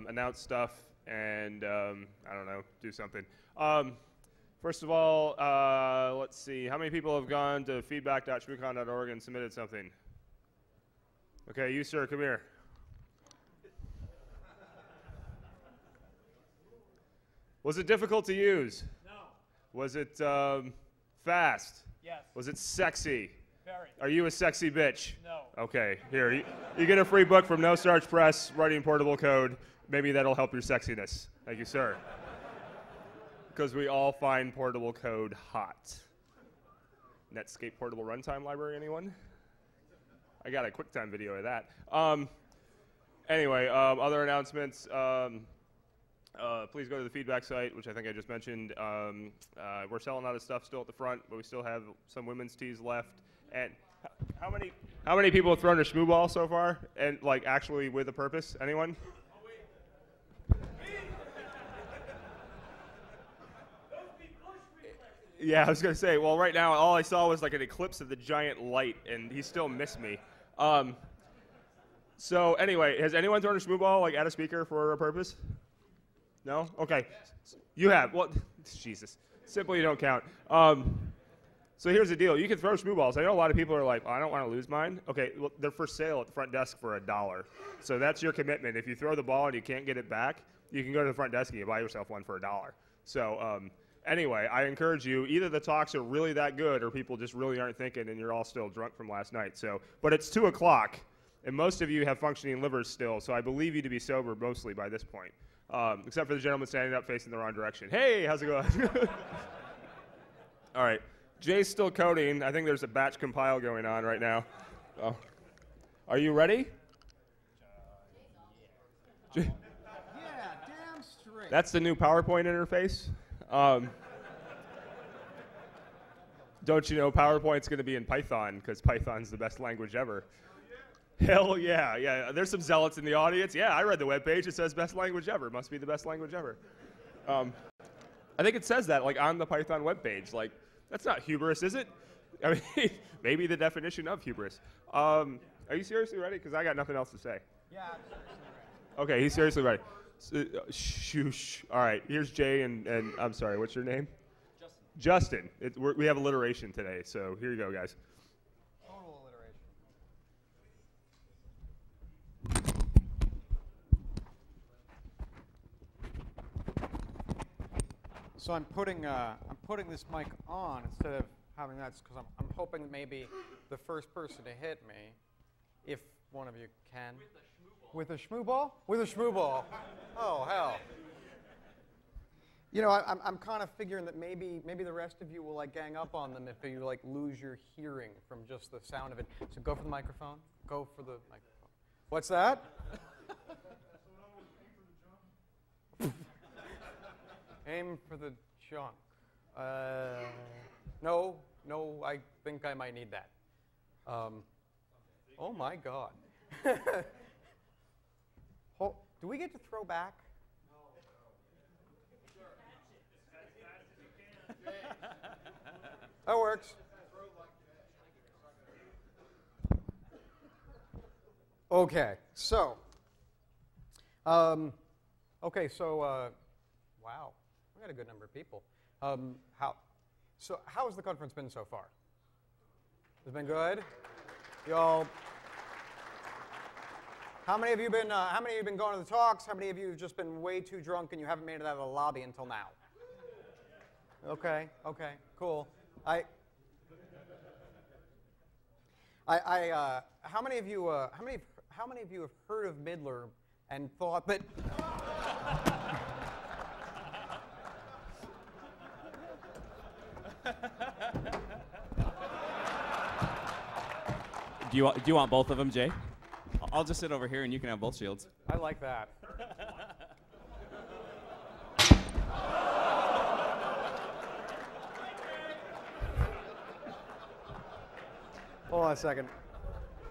announce stuff and I don't know, do something. First of all, let's see. How many people have gone to feedback.shmoocon.org and submitted something? Okay, you sir, come here. Was it difficult to use? No. Was it fast? Yes. Was it sexy? Very. Are you a sexy bitch? No. Okay, here. You get a free book from No Starch Press, Writing Portable Code. Maybe that'll help your sexiness. Thank you, sir. Because we all find portable code hot. Netscape Portable Runtime Library, anyone? I got a QuickTime video of that. Anyway, other announcements. Please go to the feedback site, which I think I just mentioned. We're selling out of stuff still at the front, but we still have some women's tees left. And how many people have thrown a shmoo ball so far? And like actually with a purpose? Anyone? Yeah, I was gonna say. Well, right now all I saw was like an eclipse of the giant light, and he still missed me. So anyway, has anyone thrown a shmoo ball like at a speaker for a purpose? No? Okay. You have. Well, Jesus. Simply you don't count. So here's the deal. You can throw shmoo balls. I know a lot of people are like, oh, I don't want to lose mine. Okay, well, they're for sale at the front desk for $1. So that's your commitment. If you throw the ball and you can't get it back, you can go to the front desk and you buy yourself one for $1. So anyway, I encourage you, either the talks are really that good or people just really aren't thinking and you're all still drunk from last night. So, but it's 2 o'clock, and most of you have functioning livers still, so I believe you to be sober mostly by this point. Except for the gentleman standing up facing the wrong direction. Hey, how's it going? All right. Jay's still coding. I think there's a batch compile going on right now. Oh. Are you ready? Yeah, damn straight. That's the new PowerPoint interface. Don't you know PowerPoint's going to be in Python because Python's the best language ever. Hell yeah, yeah. There's some zealots in the audience. Yeah, I read the webpage. It says best language ever. Must be the best language ever. I think it says that like on the Python webpage. Like, that's not hubris, is it? I mean, maybe the definition of hubris. Are you seriously ready? Because I got nothing else to say. Yeah, I'm seriously ready. Okay, he's seriously ready. Shoosh. All right, here's Jay and I'm sorry, what's your name? Justin. Justin. We have alliteration today, so here you go, guys. Total alliteration. So I'm putting this mic on instead of having that because I'm hoping that maybe the first person to hit me, if one of you can. With a shmoo ball? With a shmoo ball. Oh, hell. You know, I'm kind of figuring that maybe the rest of you will like gang up on them if you like lose your hearing from just the sound of it. So go for the microphone. Go for the microphone. What's that? Aim for the junk. No, I think I might need that. Oh my God. Do we get to throw back? That works. Okay, so, wow, we got a good number of people. How has the conference been so far? It's been good. Y'all. How many of you been going to the talks? How many of you have just been way too drunk and you haven't made it out of the lobby until now? Okay, cool. How many of you have heard of Middler and thought that? Do you want both of them, Jay? I'll just sit over here and you can have both shields. I like that. Hold on a second.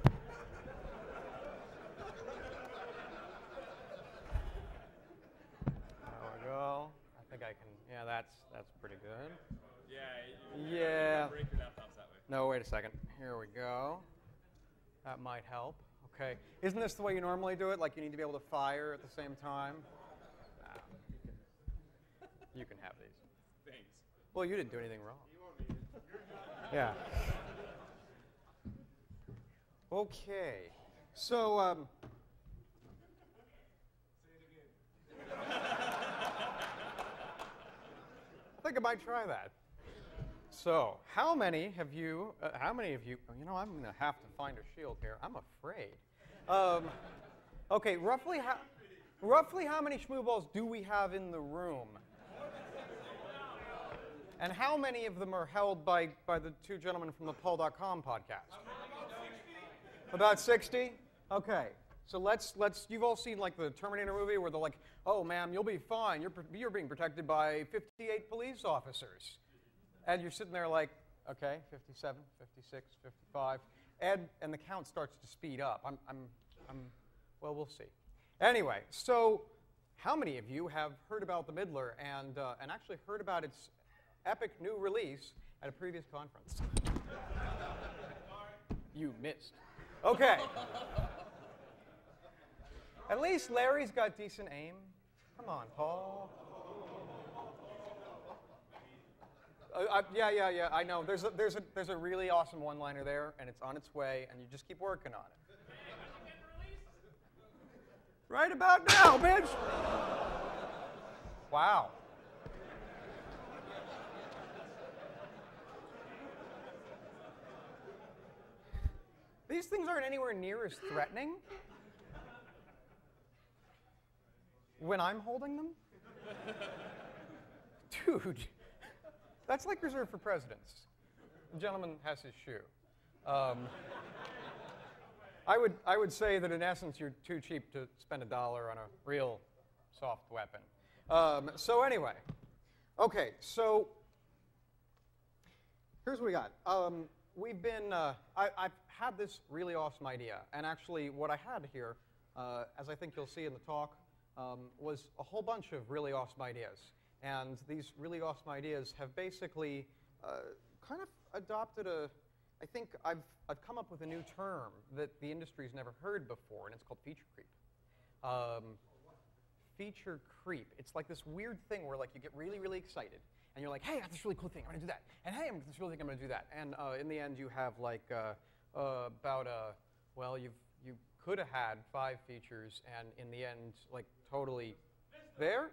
There we go. I think I can. Yeah, that's pretty good. Yeah. Break your laptops that way. No, wait a second. Here we go. That might help. Okay. Isn't this the way you normally do it? Like you need to be able to fire at the same time? Nah, you can have these. Thanks. Well, you didn't do anything wrong. Yeah. Okay. So, I think I might try that. So, how many of you, you know, I'm going to have to find a shield here. I'm afraid. Okay, roughly how many shmoo balls do we have in the room? And how many of them are held by the two gentlemen from the Paul.com podcast? About 60? Okay. So let's you've all seen like the Terminator movie where they're like, "Oh, ma'am, you'll be fine. You're being protected by 58 police officers." And you're sitting there like, "Okay, 57, 56, 55." And the count starts to speed up. Well, we'll see. Anyway, so how many of you have heard about the Middler and actually heard about its epic new release at a previous conference? You missed. Okay. At least Larry's got decent aim. Come on, Paul. Yeah. I know. There's a really awesome one-liner there, and it's on its way, and you just keep working on it. Right about now, bitch. Wow. These things aren't anywhere near as threatening when I'm holding them. Dude, that's like reserved for presidents. The gentleman has his shoe. I would say that in essence you're too cheap to spend $1 on a real soft weapon. So anyway, okay, so here's what we got. We've been, I've had this really awesome idea, and actually what I had here, as I think you'll see in the talk, was a whole bunch of really awesome ideas. And these really awesome ideas have basically kind of adopted I think I've come up with a new term that the industry's never heard before, and it's called feature creep. Feature creep. It's like this weird thing where like you get really, really excited, and you're like, hey, I got this really cool thing, I'm going to do that. And hey, I got this really thing, I'm going to do that. And in the end, you have like well, you could have had 5 features, and in the end, like totally there.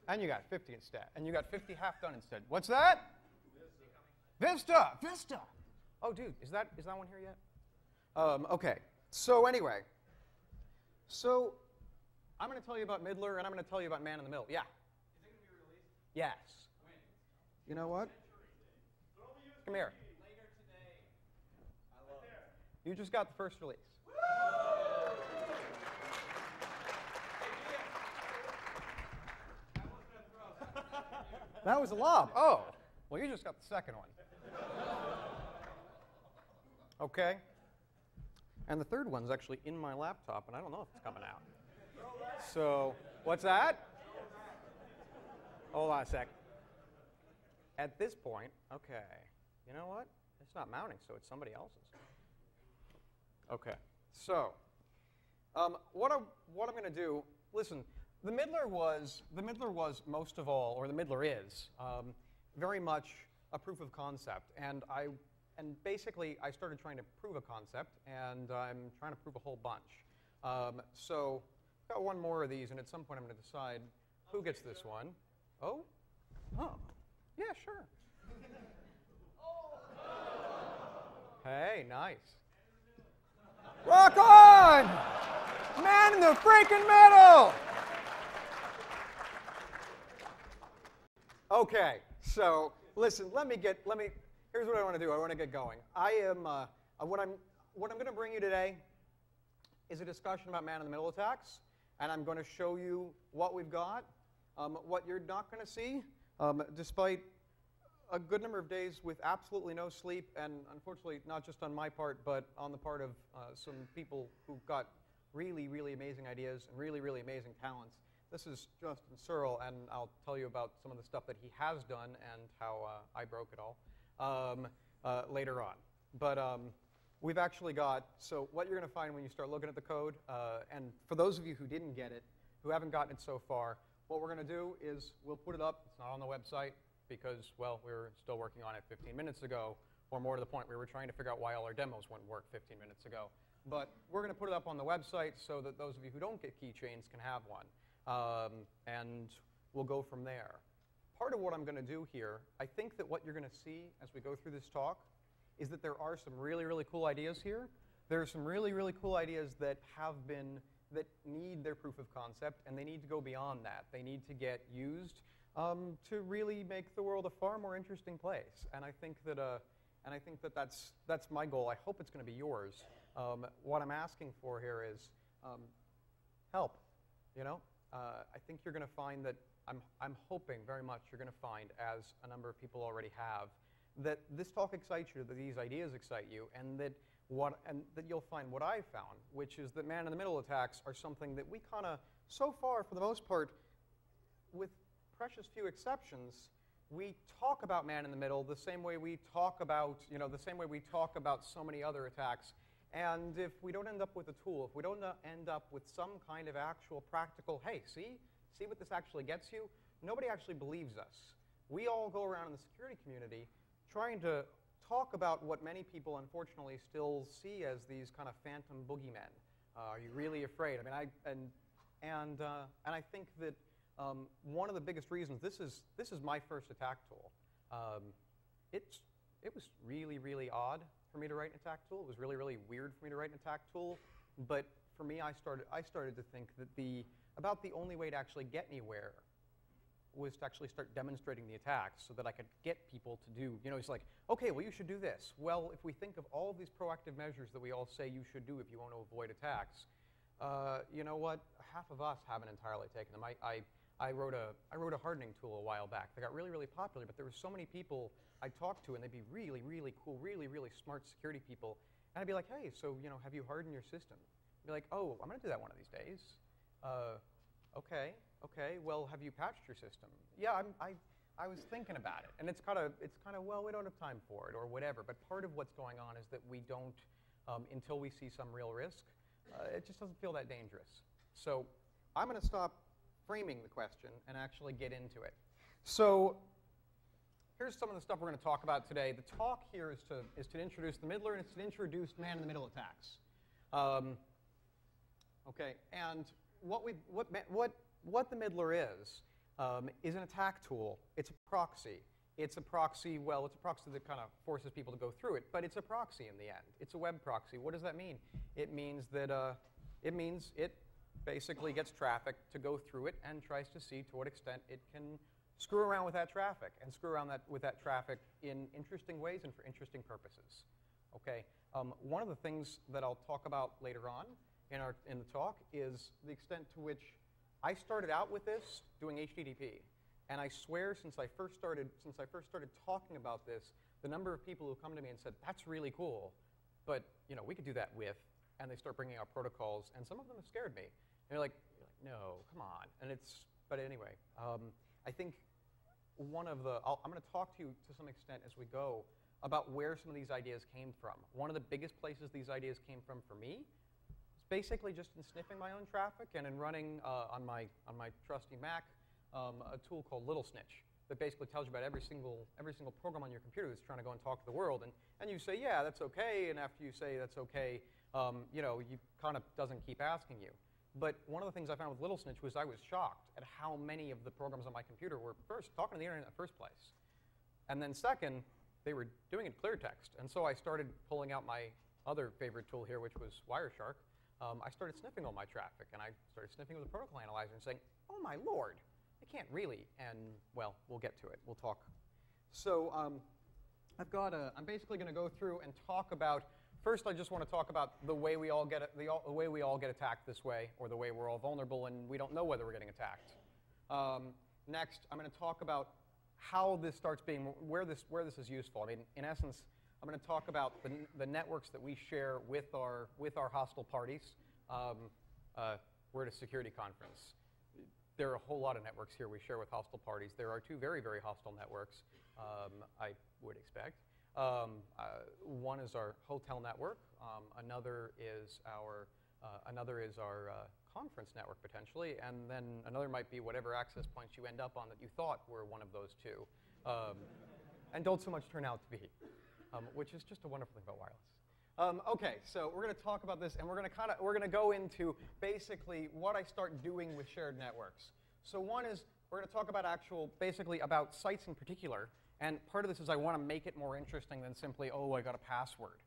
And you got 50 instead. And you got 50 half done instead. What's that? Vista. Oh, dude, is that one here yet? Okay. So anyway, so I'm going to tell you about Middler, and I'm going to tell you about Man in the Middle. Yeah. Is it going to be released? Yes. When? You know what? Come here. Later today. I love it. You just got the first release. That was a lob. Oh, well, you just got the second one. Okay. And the third one's actually in my laptop, and I don't know if it's coming out. So, what's that? Hold on a sec. At this point, okay, you know what? It's not mounting, so it's somebody else's. Okay. So, what I'm going to do, listen, the Middler was most of all, or the Middler is, very much a proof of concept. And basically, I started trying to prove a concept, and I'm trying to prove a whole bunch. So, I've got one more of these, and at some point I'm going to decide who gets this one. Oh? Oh. Yeah, sure. Hey, nice. Rock on! Man in the freaking middle! Okay, so listen, here's what I want to do. I want to get going. What I'm going to bring you today is a discussion about man in the middle attacks, and I'm going to show you what we've got, what you're not going to see, despite a good number of days with absolutely no sleep, and unfortunately not just on my part, but on the part of some people who've got really, really amazing ideas and really, really amazing talents. This is Justin Searle, and I'll tell you about some of the stuff that he has done and how I broke it all later on. But we've actually got, so what you're going to find when you start looking at the code, and for those of you who didn't get it, who haven't gotten it so far, what we're going to do is we'll put it up. It's not on the website because, well, we were still working on it 15 minutes ago, or more to the point, we were trying to figure out why all our demos wouldn't work 15 minutes ago. But we're going to put it up on the website so that those of you who don't get keychains can have one. And we'll go from there. Part of what I'm going to do here, I think that what you're going to see as we go through this talk is that there are some really, really cool ideas here. There are some really, really cool ideas that that need their proof of concept, and they need to go beyond that. They need to get used to really make the world a far more interesting place. And I think that that's my goal. I hope it's going to be yours. What I'm asking for here is help. You know, I think you're going to find that I'm hoping very much you're going to find, as a number of people already have, that this talk excites you, that these ideas excite you, and that you'll find what I found, which is that man-in-the-middle attacks are something that we kind of, so far, for the most part, with precious few exceptions, we talk about man-in-the-middle the same way we talk about, so many other attacks. And if we don't end up with a tool, if we don't end up with some kind of actual practical, hey, see what this actually gets you, nobody actually believes us. We all go around in the security community trying to talk about what many people, unfortunately, still see as these kind of phantom boogeymen. Are you really afraid? I mean, and I think that one of the biggest reasons, this is my first attack tool. It was really, really odd for me to write an attack tool. It was really, really weird for me to write an attack tool. But for me, I started to think that about the only way to actually get anywhere was to actually start demonstrating the attacks so that I could get people to do, it's like, okay, well, you should do this. Well, if we think of all of these proactive measures that we all say you should do if you want to avoid attacks, you know what? Half of us haven't entirely taken them. I wrote a hardening tool a while back that got really, really popular, but there were so many people I talked to, and they'd be really, really cool, really, really smart security people, and I'd be like, hey, so, have you hardened your system? I'd be like, oh, I'm going to do that one of these days. Okay, well, have you patched your system? Yeah, I was thinking about it. And it's kind of, well, we don't have time for it or whatever. But part of what's going on is that we don't, until we see some real risk, it just doesn't feel that dangerous. So I'm going to stop framing the question and actually get into it. So here's some of the stuff we're going to talk about today. The talk here is to introduce the middler, and it's to introduce man-in-the-middle attacks. Okay, and what the middler is an attack tool. It's a proxy. It's a proxy, well, it's a proxy that kind of forces people to go through it, but it's a proxy in the end. It's a web proxy. What does that mean? It means that it basically gets traffic to go through it and tries to see to what extent it can screw around with that traffic and screw around with that traffic in interesting ways and for interesting purposes. Okay, one of the things that I'll talk about later on in the talk is the extent to which I started out with this doing HTTP, and I swear since I first started talking about this, the number of people who come to me and said, "That's really cool, but we could do that with," and they start bringing out protocols, and some of them have scared me. And you're like, "No, come on." But anyway, I think I'm going to talk to you to some extent as we go about where some of these ideas came from. One of the biggest places these ideas came from for me basically just in sniffing my own traffic and in running on my trusty Mac a tool called Little Snitch that basically tells you about every single program on your computer that's trying to go and talk to the world. And you say, yeah, that's okay. And after you say that's okay, you kind of doesn't keep asking you. But one of the things I found with Little Snitch was I was shocked at how many of the programs on my computer were first talking to the internet in the first place. And then second, they were doing it clear text. And so I started pulling out my other favorite tool here, which was Wireshark. I started sniffing all my traffic, and I started sniffing with the protocol analyzer and saying, oh my lord, I can't really. And well, we'll get to it. We'll talk. So I'm basically going to go through and talk about. First, I just want to talk about the way we all get attacked this way, or the way we're all vulnerable and we don't know whether we're getting attacked. Next, I'm going to talk about how this starts being, where this is useful. I mean, in essence, I'm going to talk about the networks that we share with our hostile parties. We're at a security conference. There are a whole lot of networks here we share with hostile parties. There are two very, very hostile networks, I would expect. One is our hotel network. Another is our conference network potentially, and then another might be whatever access points you end up on that you thought were one of those two, and don't so much turn out to be, which is just a wonderful thing about wireless. Okay, so we're going to talk about this, and we're going to go into basically what I start doing with shared networks. So one is we're going to talk about basically about sites in particular, and part of this is I want to make it more interesting than simply, oh, I got a password.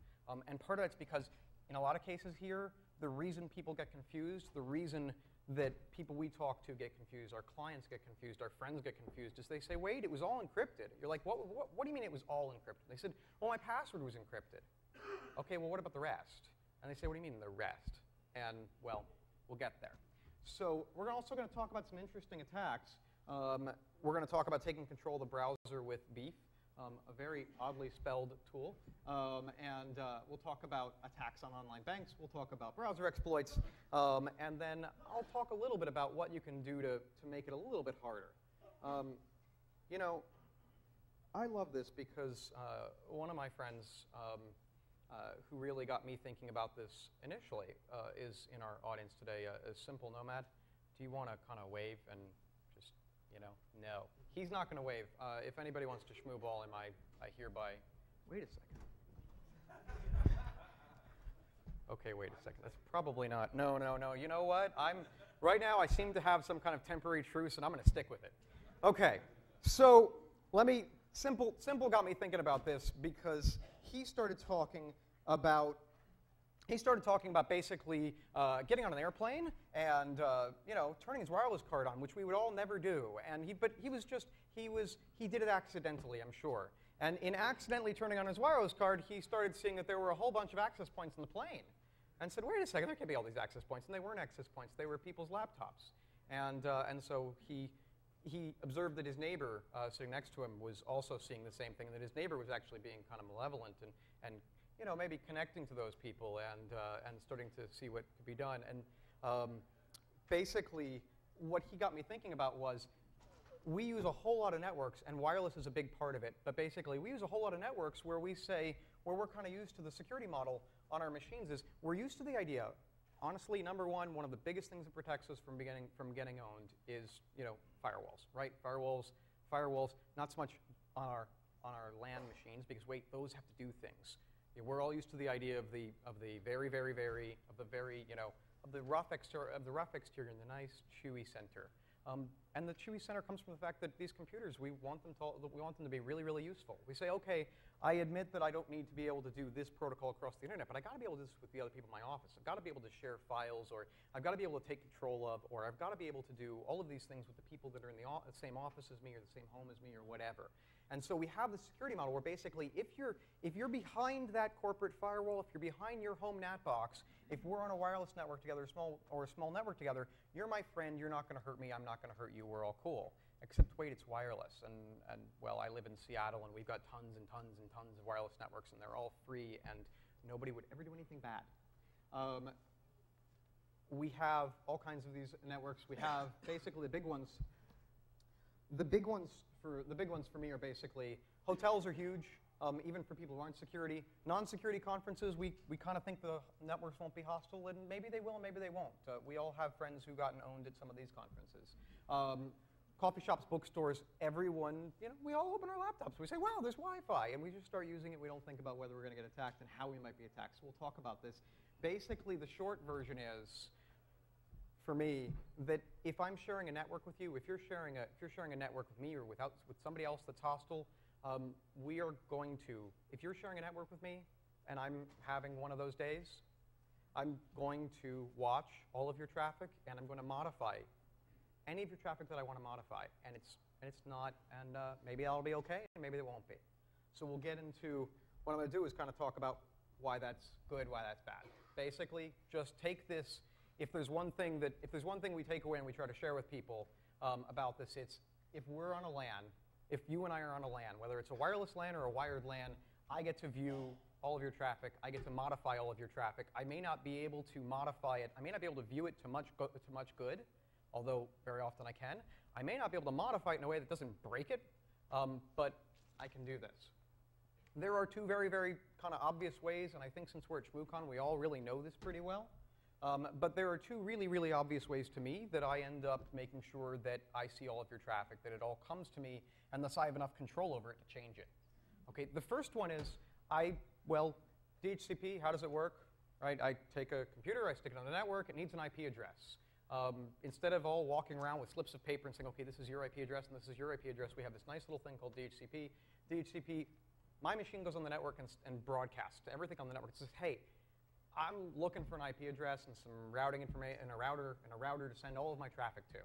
And part of it's because in a lot of cases here, the reason people get confused, the reason that people we talk to get confused, our clients get confused, our friends get confused, is they say, wait, it was all encrypted. You're like, what do you mean it was all encrypted? They said, well, my password was encrypted. OK, well, what about the rest? And they say, what do you mean the rest? And, well, we'll get there. So we're also going to talk about some interesting attacks. We're going to talk about taking control of the browser with Beef, a very oddly spelled tool. And we'll talk about attacks on online banks. We'll talk about browser exploits. And then I'll talk a little bit about what you can do to make it a little bit harder. You know, I love this because one of my friends who really got me thinking about this initially is in our audience today, a Simple Nomad. Do you want to kind of wave and just, you know, no. He's not going to wave. If anybody wants to schmooball him, I hereby, wait a second. OK, wait a second. That's probably not, no. You know what? Right now, I seem to have some kind of temporary truce, and I'm going to stick with it. OK, so Simple got me thinking about this because he started talking about basically getting on an airplane and you know, turning his wireless card on, which we would all never do. And he did it accidentally, I'm sure. And in accidentally turning on his wireless card, he started seeing that there were a whole bunch of access points in the plane, and said, wait a second, there can't be all these access points. And they weren't access points; they were people's laptops. And so he observed that his neighbor sitting next to him was also seeing the same thing, and that his neighbor was actually being kind of malevolent and you know, maybe connecting to those people and starting to see what could be done. And basically, what he got me thinking about was we use a whole lot of networks, and wireless is a big part of it. But basically, we use a whole lot of networks where we're kind of used to the security model on our machines is we're used to the idea. Honestly, number one of the biggest things that protects us from getting owned is, you know, firewalls, right? Firewalls, not so much on our LAN machines, because wait, those have to do things. Yeah, we're all used to the idea of the rough exterior and the nice chewy center. And the chewy center comes from the fact that these computers, we want them to be really, really useful. We say, okay, I admit that I don't need to be able to do this protocol across the internet, but I got to be able to do this with the other people in my office. I've got to be able to share files, or I've got to be able to take control of, or I've got to be able to do all of these things with the people that are in the same office as me, or the same home as me, or whatever. And so we have the security model where basically, if you're behind that corporate firewall, if you're behind your home NAT box, if we're on a wireless network together, or a small network together, you're my friend. You're not going to hurt me. I'm not going to hurt you. We're all cool. Except wait, it's wireless, and well, I live in Seattle, and we've got tons and tons and tons of wireless networks, and they're all free, and nobody would ever do anything bad. We have all kinds of these networks. We have basically the big ones. The big ones for me are basically hotels are huge, even for people who aren't security. Non-security conferences, we kind of think the networks won't be hostile, and maybe they will, maybe they won't. We all have friends who've gotten owned at some of these conferences. Coffee shops, bookstores, everyone, you know, we all open our laptops. We say, wow, there's Wi-Fi, and we just start using it. We don't think about whether we're going to get attacked and how we might be attacked. So we'll talk about this. Basically, the short version is, for me, that if I'm sharing a network with you, if you're sharing a network with me or with somebody else that's hostile, we are going to, if you're sharing a network with me and I'm having one of those days, I'm going to watch all of your traffic, and I'm going to modify any of your traffic that I want to modify. And it's not, and maybe that'll be OK, and maybe it won't be. So we'll get into, what I'm going to do is kind of talk about why that's good, why that's bad. Basically, just take this. If there's one thing we take away and we try to share with people about this, it's if we're on a LAN, if you and I are on a LAN, whether it's a wireless LAN or a wired LAN, I get to view all of your traffic. I get to modify all of your traffic. I may not be able to modify it. I may not be able to view it to much good, although very often I can. I may not be able to modify it in a way that doesn't break it, but I can do this. There are two very, very kind of obvious ways, and I think since we're at Shmoocon, we all really know this pretty well. But there are two really, really obvious ways to me that I end up making sure that I see all of your traffic, that it all comes to me, and thus I have enough control over it to change it. Okay, the first one is DHCP, how does it work? Right, I take a computer, I stick it on the network, it needs an IP address. Instead of all walking around with slips of paper and saying, okay, this is your IP address and this is your IP address, we have this nice little thing called DHCP. DHCP, my machine goes on the network and broadcasts everything on the network. It says, hey, I'm looking for an IP address and some routing information and a router to send all of my traffic to.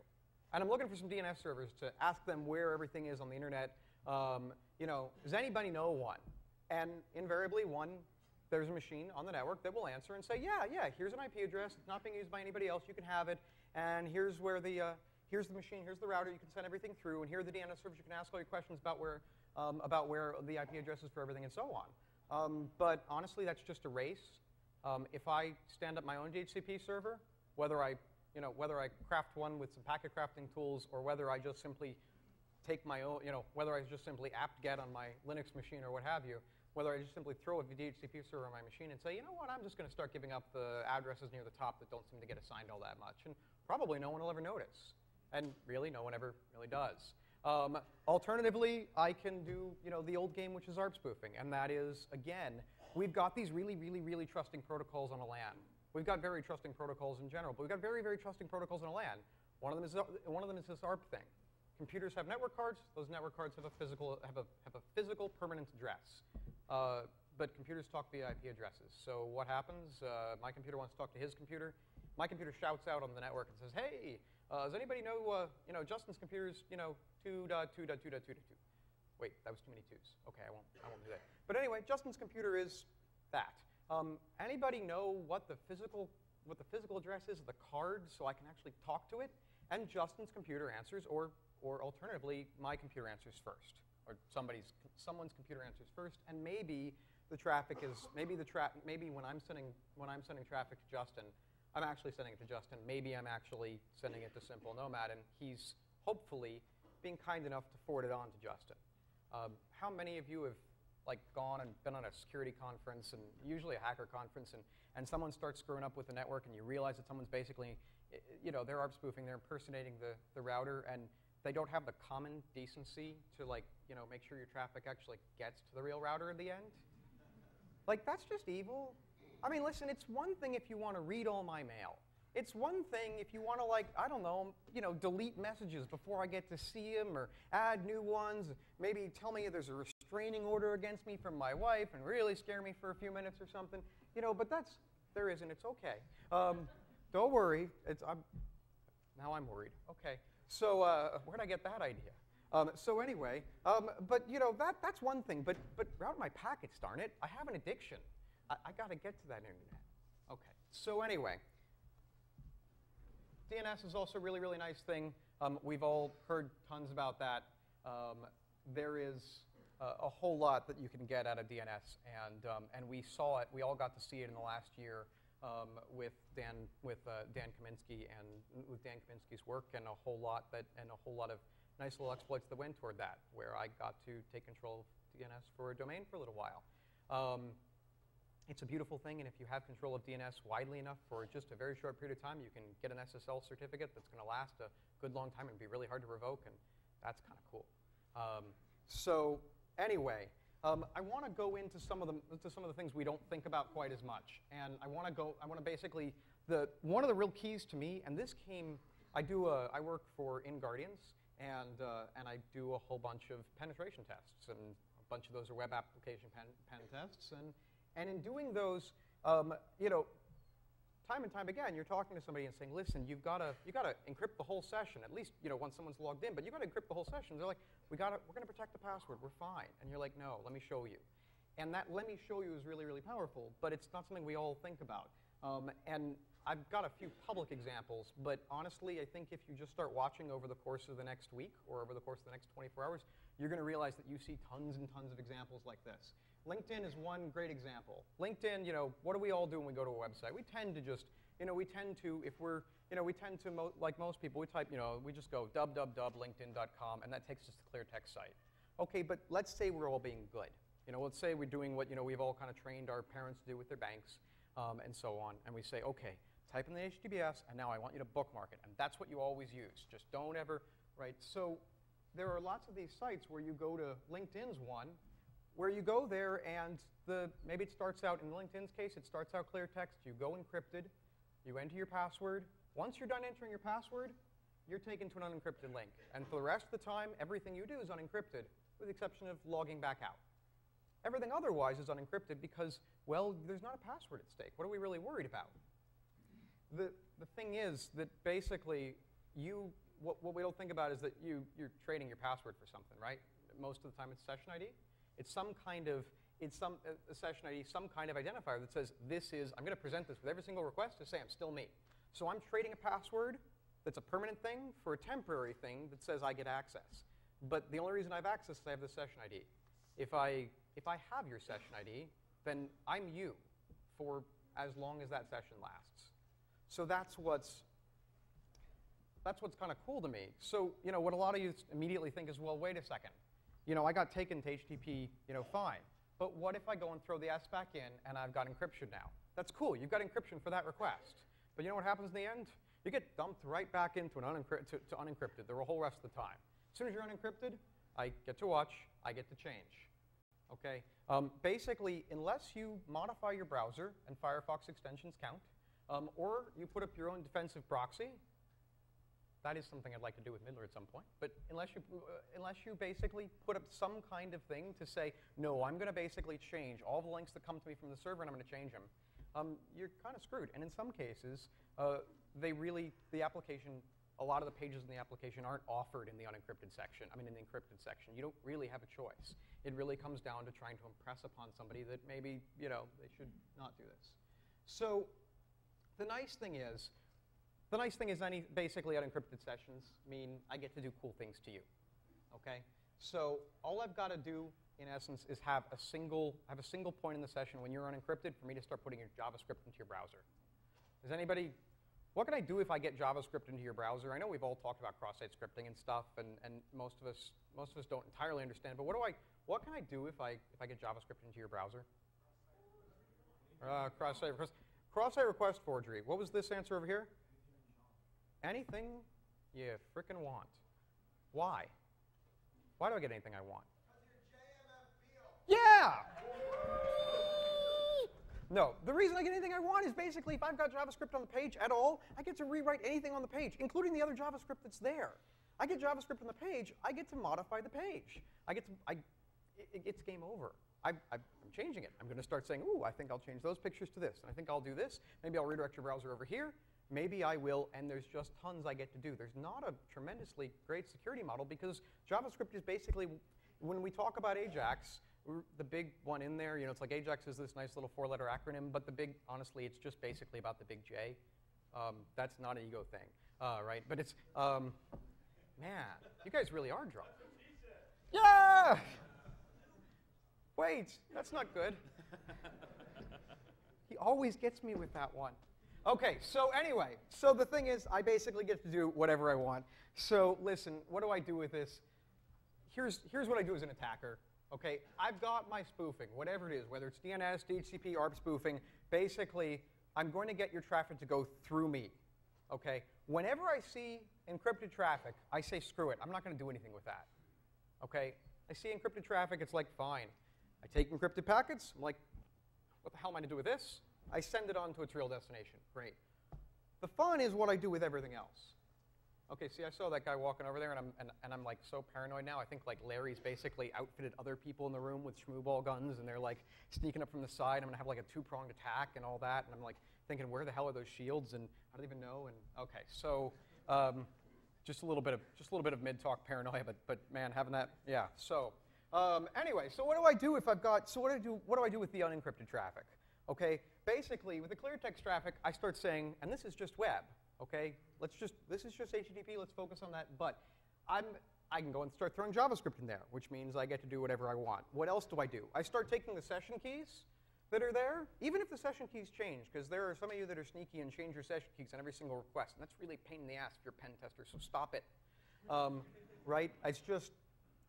And I'm looking for some DNS servers to ask them where everything is on the internet. Does anybody know one? And invariably, there's a machine on the network that will answer and say, yeah, here's an IP address. It's not being used by anybody else. You can have it. And here's where here's the machine. Here's the router. You can send everything through. And here are the DNS servers. You can ask all your questions about where the IP address is for everything and so on. But honestly, that's just a race. If I stand up my own DHCP server, whether I craft one with some packet crafting tools or whether I just simply take my own, whether I just simply apt-get on my Linux machine or what have you, whether I just simply throw a DHCP server on my machine and say, you know what, I'm just going to start giving up the addresses near the top that don't seem to get assigned all that much. And probably no one will ever notice. And really, no one ever really does. Alternatively, I can do the old game, which is ARP spoofing. And that is, again, we've got these really, really, really trusting protocols on a LAN. We've got very trusting protocols in general, but we've got very, very trusting protocols on a LAN. One of them is this ARP thing. Computers have network cards. Those network cards have a physical permanent address. But computers talk via IP addresses. So what happens? My computer wants to talk to his computer. My computer shouts out on the network and says, "Hey, does anybody know Justin's computer's 2.2.2.2.2?" Wait, that was too many twos. Okay, I won't do that. But anyway, Justin's computer is that. Anybody know what the physical address is of the card so I can actually talk to it? And Justin's computer answers, or alternatively, my computer answers first, or someone's computer answers first, and maybe the traffic is maybe when I'm sending traffic to Justin, I'm actually sending it to Justin. Maybe I'm actually sending it to Simple Nomad, and he's hopefully being kind enough to forward it on to Justin. How many of you have gone and been on a security conference, and usually a hacker conference, and someone starts screwing up with the network, and you realize that someone's basically, they're ARP spoofing, they're impersonating the router, and they don't have the common decency to make sure your traffic actually gets to the real router at the end? That's just evil. I mean, listen, it's one thing if you want to read all my mail. It's one thing if you want to, I don't know, delete messages before I get to see them or add new ones, maybe tell me there's a restraining order against me from my wife and really scare me for a few minutes or something. But there isn't. It's okay. Don't worry. Now I'm worried. Okay. So where'd I get that idea? So anyway, but that's one thing. But route my packets, darn it. I have an addiction. I got to get to that internet. Okay. So anyway. DNS is also a really, really nice thing. We've all heard tons about that. There is a whole lot that you can get out of DNS, and we saw it. We all got to see it in the last year with Dan Kaminsky and with Dan Kaminsky's work, and a whole lot of nice little exploits that went toward that, where I got to take control of DNS for a domain for a little while. It's a beautiful thing, and if you have control of DNS widely enough for just a very short period of time, you can get an SSL certificate that's going to last a good long time and be really hard to revoke, and that's kind of cool. So anyway, I want to go into some of the things we don't think about quite as much, and I want to basically one of the real keys to me, and this came. I work for InGuardians, and I do a whole bunch of penetration tests, and a bunch of those are web application pen tests, and in doing those, time and time again, you're talking to somebody and saying, "Listen, you got to encrypt the whole session. At least, once someone's logged in, but you got to encrypt the whole session." They're like, "We're going to protect the password. We're fine." And you're like, "No, let me show you." And that "let me show you" is really, really powerful, but it's not something we all think about. And I've got a few public examples, but honestly, I think if you just start watching over the course of the next week or over the course of the next 24 hours, you're going to realize that you see tons and tons of examples like this. LinkedIn is one great example. LinkedIn, what do we all do when we go to a website? We tend to just, like most people, we type, we just go www.linkedin.com, and that takes us to clear text site. Okay, but let's say we're all being good. Let's say we're doing what we've all kind of trained our parents to do with their banks, and so on. And we say, okay, type in the HTTPS, and now I want you to bookmark it. And that's what you always use. Just don't ever, right? So there are lots of these sites where you go to LinkedIn's one, where you go there and maybe it starts out, in LinkedIn's case, it starts out clear text. You go encrypted. You enter your password. Once you're done entering your password, you're taken to an unencrypted link. And for the rest of the time, everything you do is unencrypted, with the exception of logging back out. Everything otherwise is unencrypted because, well, there's not a password at stake. What are we really worried about? The thing is that basically, what we don't think about is that you're trading your password for something, right? Most of the time, it's session ID. It's some kind of a session ID, some kind of identifier that says I'm going to present this with every single request to say I'm still me. So I'm trading a password that's a permanent thing for a temporary thing that says I get access. But the only reason I have access is I have the session ID. If I have your session ID, then I'm you for as long as that session lasts. So that's what's kind of cool to me. So what a lot of you immediately think is, well, wait a second. I got taken to HTTP, fine. But what if I go and throw the S back in and I've got encryption now? That's cool. You've got encryption for that request. But you know what happens in the end? You get dumped right back into to unencrypted the whole rest of the time. As soon as you're unencrypted, I get to watch. I get to change. Okay. Basically, unless you modify your browser and Firefox extensions count, or you put up your own defensive proxy. That is something I'd like to do with Middler at some point. But unless you basically put up some kind of thing to say, no, I'm going to basically change all the links that come to me from the server, and I'm going to change them, you're kind of screwed. And in some cases, the application, a lot of the pages in the application aren't offered in the unencrypted section. I mean, in the encrypted section. You don't really have a choice. It really comes down to trying to impress upon somebody that maybe, they should not do this. So the nice thing is basically unencrypted sessions mean I get to do cool things to you. Okay? So all I've got to do, in essence, is have a single point in the session when you're unencrypted for me to start putting your JavaScript into your browser. Does anybody, what can I do if I get JavaScript into your browser? I know we've all talked about cross-site scripting and stuff, and most of us don't entirely understand. But what can I do if I get JavaScript into your browser? Cross-site request forgery. What was this answer over here? Anything you frickin' want. Why? Why do I get anything I want? Yeah! No, the reason I get anything I want is basically if I've got JavaScript on the page at all, I get to rewrite anything on the page, including the other JavaScript that's there. I get JavaScript on the page, I get to modify the page. It's game over. I'm changing it. I'm going to start saying, ooh, I think I'll change those pictures to this, and I think I'll do this. Maybe I'll redirect your browser over here. Maybe I will, and there's just tons I get to do. There's not a tremendously great security model because JavaScript is basically, when we talk about AJAX, the big one in there, it's like AJAX is this nice little 4-letter acronym, but honestly, it's just basically about the big J. That's not an ego thing, right? But it's, man, you guys really are drunk. Yeah! Wait, that's not good. He always gets me with that one. Okay, so anyway, so the thing is, I basically get to do whatever I want. So listen, what do I do with this? Here's what I do as an attacker. Okay, I've got my spoofing, whatever it is, whether it's DNS, DHCP, ARP spoofing. Basically, I'm going to get your traffic to go through me. Okay, whenever I see encrypted traffic, I say screw it. I'm not going to do anything with that. Okay, I see encrypted traffic. It's like fine. I take encrypted packets. I'm like, what the hell am I going to do with this? I send it on to its real destination. Great. The fun is what I do with everything else. Okay, see, I saw that guy walking over there, and I'm like so paranoid now. I think like Larry's basically outfitted other people in the room with schmooball guns, and they're like sneaking up from the side. I'm gonna have like a 2-pronged attack and all that, and I'm like thinking, where the hell are those shields? And I don't even know. And okay, so just a little bit of mid-talk paranoia, but man, having that, yeah. So anyway, so what do I do if I've got? So what do I do with the unencrypted traffic? Okay, basically with the clear text traffic, I start saying, and this is just web. Okay, this is just HTTP, let's focus on that, but I can go and start throwing JavaScript in there, which means I get to do whatever I want. What else do? I start taking the session keys that are there, even if the session keys change, because there are some of you that are sneaky and change your session keys on every single request, and that's really a pain in the ass if you're a pen tester, so stop it. Right, it's just,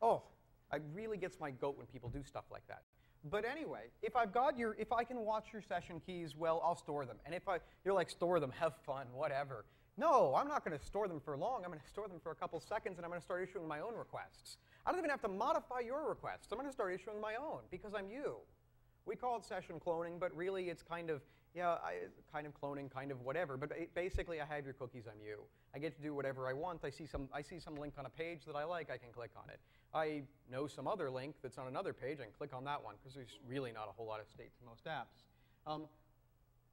it really gets my goat when people do stuff like that. But anyway, if I can watch your session keys, well, I'll store them. And if you're like, store them, have fun, whatever. No, I'm not going to store them for long. I'm going to store them for a couple seconds, and I'm going to start issuing my own requests. I don't even have to modify your requests. I'm going to start issuing my own because I'm you. We call it session cloning, but really it's kind of, kind of cloning, kind of whatever. But basically, I have your cookies, I'm you. I get to do whatever I want. I see some link on a page that I like, I can click on it. I know some other link that's on another page, I can click on that one, because there's really not a whole lot of state to most apps.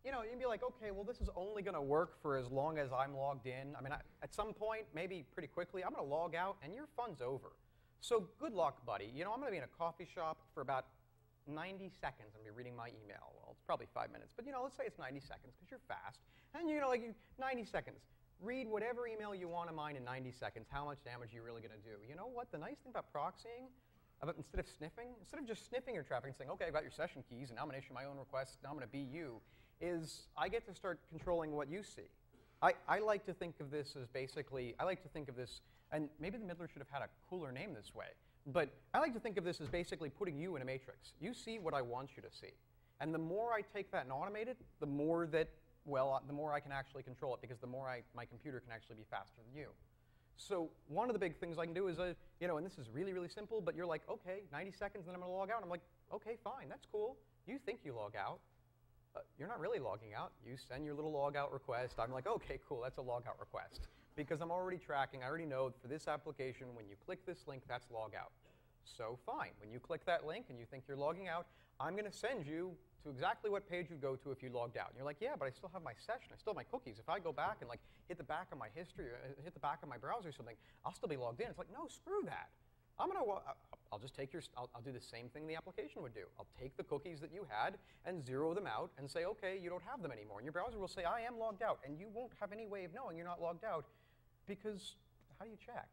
You know, you'd be like, okay, well, this is only going to work for as long as I'm logged in. I mean, at some point, maybe pretty quickly, I'm going to log out, and your fun's over. So good luck, buddy. You know, I'm going to be in a coffee shop for about 90 seconds. I'm going to be reading my email. Well, it's probably 5 minutes, but, you know, let's say it's 90 seconds, because you're fast. And, you know, like 90 seconds. Read whatever email you want of mine in 90 seconds. How much damage are you really going to do? You know what? The nice thing about proxying, instead of sniffing, instead of just sniffing your traffic and saying, okay, I've got your session keys, and I'm going to issue my own requests, and I'm going to be you, is I get to start controlling what you see. I like to think of this as basically, I like to think of this, and maybe the Middler should have had a cooler name this way, but I like to think of this as basically putting you in a matrix. You see what I want you to see. And the more I take that and automate it, the more that, well, the more I can actually control it, because the more my computer can actually be faster than you. So one of the big things I can do is, you know, and this is really, really simple, but you're like, okay, 90 seconds, then I'm going to log out. I'm like, okay, fine, that's cool. You think you log out. You're not really logging out. You send your little logout request. I'm like, okay, cool, that's a logout request. Because I'm already tracking, I already know for this application, when you click this link, that's logout. So fine, when you click that link and you think you're logging out, I'm going to send you to exactly what page you'd go to if you logged out. And you're like, yeah, but I still have my session. I still have my cookies. If I go back and like hit the back of my history, or hit the back of my browser or something, I'll still be logged in. It's like, no, screw that. I'll just take I'll do the same thing the application would do. I'll take the cookies that you had and zero them out and say, okay, you don't have them anymore. And your browser will say, I am logged out. And you won't have any way of knowing you're not logged out, because how do you check?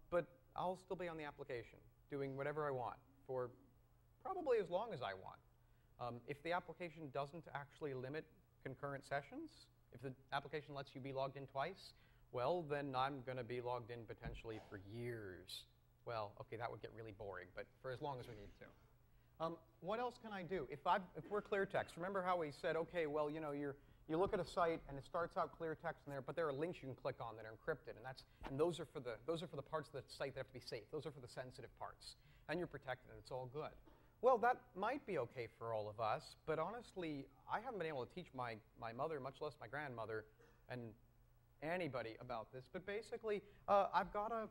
But I'll still be on the application doing whatever I want for probably as long as I want. If the application doesn't actually limit concurrent sessions, if the application lets you be logged in twice, well, then I'm going to be logged in potentially for years. Well, okay, that would get really boring, but for as long as we need to. What else can I do? If we're clear text, remember how we said, okay, well, you know, you look at a site and it starts out clear text in there, but there are links you can click on that are encrypted, and those are for the parts of the site that have to be safe. Those are for the sensitive parts, and you're protected, and it's all good. Well, that might be okay for all of us, but honestly, I haven't been able to teach my mother, much less my grandmother, and anybody about this. But basically, I've got to,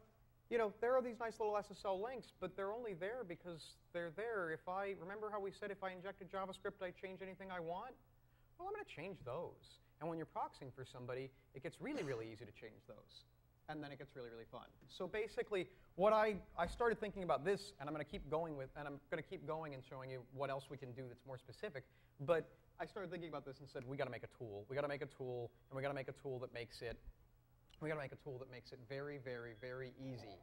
you know, there are these nice little SSL links, but they're only there because they're there. Remember how we said if I injected JavaScript, I change anything I want? Well, I'm going to change those. And when you're proxying for somebody, it gets really, really easy to change those. And then it gets really, really fun. So basically, what I started thinking about this, and I'm going to keep going with, and I'm going to keep going and showing you what else we can do that's more specific. But I started thinking about this and said, we got to make a tool. We got to make a tool, and we got to make a tool that makes it. We got to make a tool that makes it very, very, very easy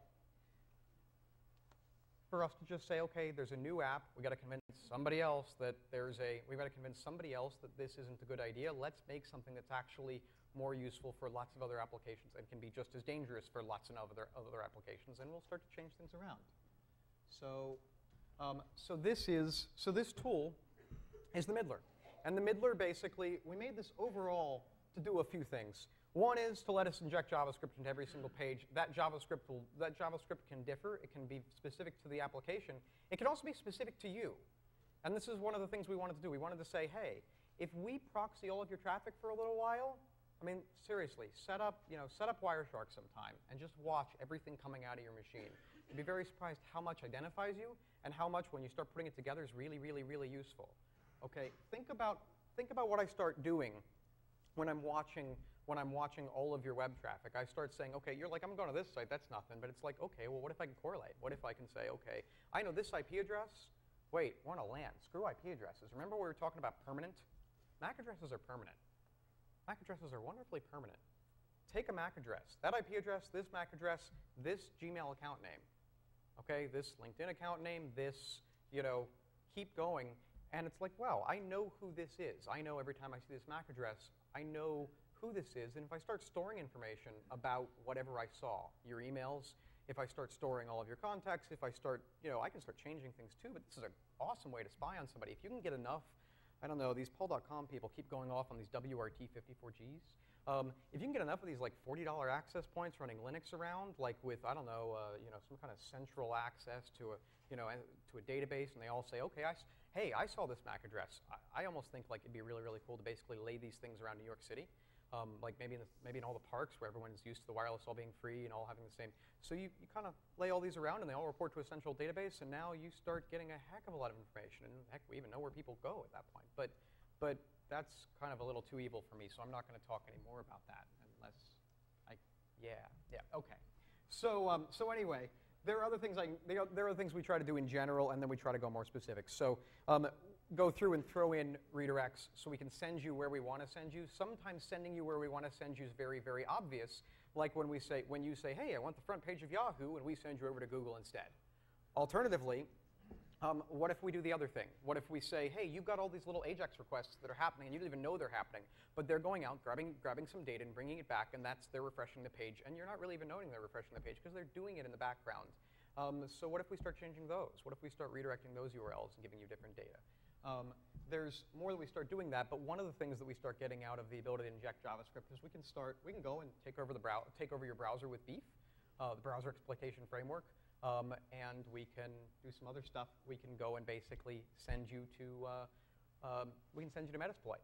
for us to just say, okay, there's a new app. We got to convince somebody else that we got to convince somebody else that this isn't a good idea. Let's make something that's actually more useful for lots of other applications and can be just as dangerous for lots of other applications, and we'll start to change things around. So, this tool is the Middler, and the Middler basically, we made this overall to do a few things. One is to let us inject JavaScript into every single page. That JavaScript can differ. It can be specific to the application. It can also be specific to you. And this is one of the things we wanted to do. We wanted to say, hey, if we proxy all of your traffic for a little while, I mean, seriously, set up Wireshark sometime and just watch everything coming out of your machine. You'd be very surprised how much identifies you and how much, when you start putting it together, is really, really, really useful. Okay, think about what I start doing when I'm watching all of your web traffic. I start saying, okay, you're like, I'm going to this site, that's nothing. But it's like, okay, well, what if I can correlate? What if I can say, okay, I know this IP address. Wait, we're on a LAN. Screw IP addresses. Remember we were talking about permanent? MAC addresses are permanent. MAC addresses are wonderfully permanent. Take a MAC address. That IP address, this MAC address, this Gmail account name. Okay, this LinkedIn account name, this, keep going. And it's like, wow, I know who this is. I know every time I see this MAC address, I know who this is. And if I start storing information about whatever I saw, your emails, if I start storing all of your contacts, if I start, I can start changing things too, but this is an awesome way to spy on somebody. If you can get enough, I don't know, these poll.com people keep going off on these WRT54Gs. If you can get enough of these like $40 access points running Linux around, like with, I don't know, some kind of central access to a, to a database, and they all say, okay, hey, I saw this MAC address. I almost think like it'd be really, really cool to basically lay these things around New York City. Like maybe in all the parks where everyone's used to the wireless all being free and all having the same. So you kind of lay all these around and they all report to a central database, and now you start getting a heck of a lot of information. And heck, we even know where people go at that point. But that's kind of a little too evil for me, so I'm not going to talk any more about that unless okay. So anyway, there are other things there are things we try to do in general, and then we try to go more specific. So go through and throw in redirects so we can send you where we want to send you. Sometimes sending you where we want to send you is very, very obvious, like when you say, hey, I want the front page of Yahoo, and we send you over to Google instead. Alternatively, what if we do the other thing? What if we say, hey, you've got all these little AJAX requests that are happening, and you don't even know they're happening, but they're going out, grabbing some data and bringing it back, and they're refreshing the page, and you're not really even knowing they're refreshing the page because they're doing it in the background. So what if we start changing those? What if we start redirecting those URLs and giving you different data? There's more that we start doing that, but one of the things that we start getting out of the ability to inject JavaScript is we can go and take over your browser with Beef, the browser exploitation framework, and we can do some other stuff. We can go and basically send you to Metasploit.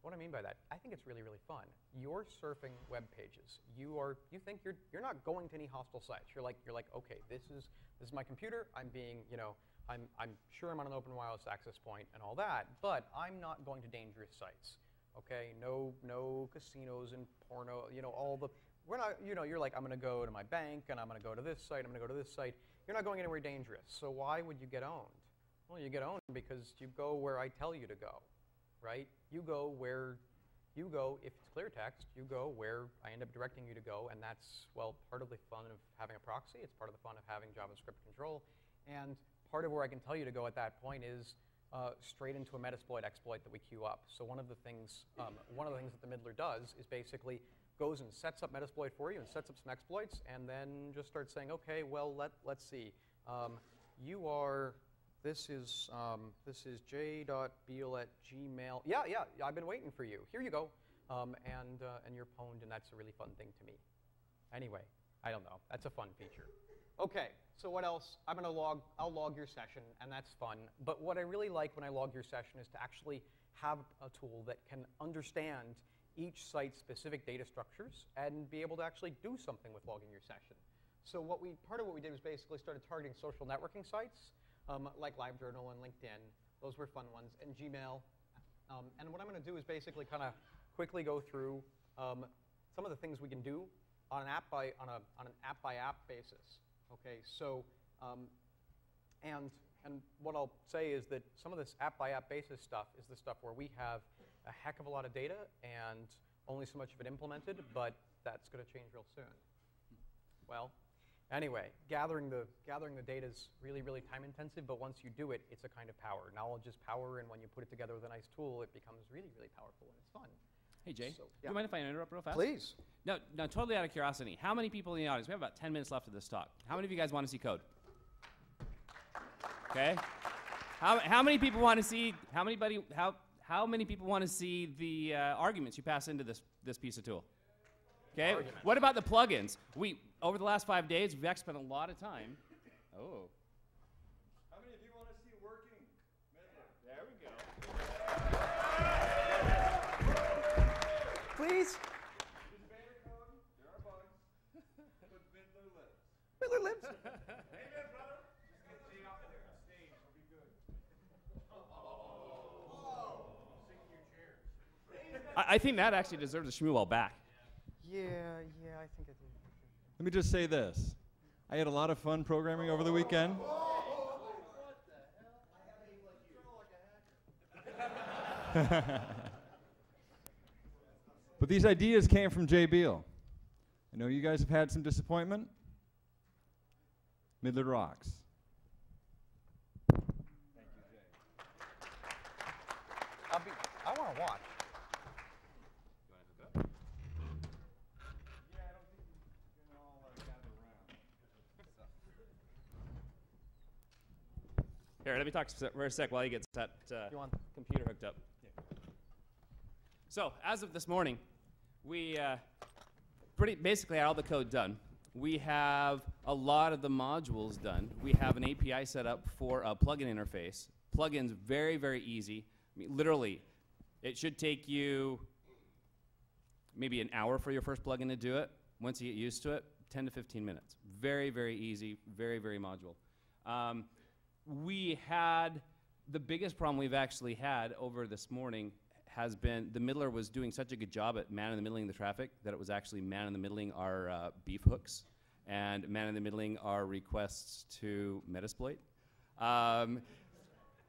What do I mean by that? I think it's really, really fun. You're surfing web pages. You think you're not going to any hostile sites. You're like, okay, this is my computer. I'm being, I'm sure I'm on an open wireless access point and all that, but I'm not going to dangerous sites. Okay, no casinos and porno. We're not. You're like, I'm going to go to my bank and I'm going to go to this site. I'm going to go to this site. You're not going anywhere dangerous. So why would you get owned? Well, you get owned because you go where I tell you to go. Right? You go if it's clear text, you go where I end up directing you to go, and that's, well, part of the fun of having a proxy. It's part of the fun of having JavaScript control, and part of where I can tell you to go at that point is straight into a Metasploit exploit that we queue up. So one of the things that the Middler does is basically goes and sets up Metasploit for you and sets up some exploits, and then just starts saying, okay, well, let's see. This is j.beale@gmail. Yeah, I've been waiting for you. Here you go. And you're pwned, and that's a really fun thing to me. Anyway, I don't know. That's a fun feature. Okay, so what else? I'll log your session, and that's fun. But what I really like when I log your session is to actually have a tool that can understand each site's specific data structures and be able to actually do something with logging your session. So part of what we did was basically started targeting social networking sites, like LiveJournal and LinkedIn. Those were fun ones, and Gmail. And what I'm going to do is basically kind of quickly go through some of the things we can do on an app by app basis. Okay, so and what I'll say is that some of this app by app basis stuff is the stuff where we have a heck of a lot of data and only so much of it implemented, but that's going to change real soon. Well. Anyway, gathering the data is really, really time intensive, but once you do it, it's a kind of power. Knowledge is power, and when you put it together with a nice tool, it becomes really, really powerful, and it's fun. Hey, Jay, So, do you mind if I interrupt real fast? Please. Now, totally out of curiosity, how many people in the audience, we have about 10 minutes left of this talk, how many of you guys want to see code? Okay. How many people want to see, how many people want to see the arguments you pass into this piece of tool? Okay. What about the plugins? Over the last 5 days, we've actually spent a lot of time. Oh. How many of you want to see working Middler? There we go. Please. This beta code, there are bugs, but Middler lives. Middler lives. Amen, brother. Just get Jay off the stage. We'll be good. Sink your chairs. I think that actually deserves a Shmoocon back. Yeah, I think I do. Let me just say this. I had a lot of fun programming over the weekend. But these ideas came from Jay Beale. I know you guys have had some disappointment. Middler rocks. Thank you, Jay. I want to watch. Yeah, I don't think we can all gather around. Here, let me talk for a sec while he gets that You want- computer hooked up. So, as of this morning, we basically had all the code done. We have a lot of the modules done. We have an API set up for a plugin interface. Plugins, very, very easy. I mean, literally, it should take you maybe an hour for your first plugin to do it. Once you get used to it, 10 to 15 minutes. Very, very easy, very, very modular. We had the biggest problem we've actually had over this morning has been the middler was doing such a good job at man-in-the-middling the traffic that it was actually man-in-the-middling our beef hooks and man-in-the-middling our requests to Metasploit.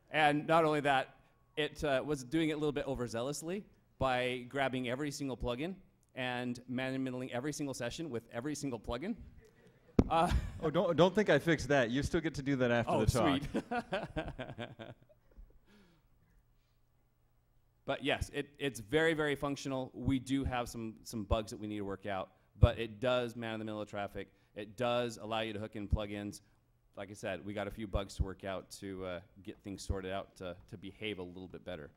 And not only that, it was doing it a little bit overzealously by grabbing every single plugin and man-in-the-middling every single session with every single plugin. Oh, don't think I fixed that. You still get to do that after the talk. Sweet. But yes, it's very, very functional. We do have some bugs that we need to work out, but it does man in the middle of traffic. It does allow you to hook in plugins. Like I said, we got a few bugs to work out to get things sorted out to behave a little bit better.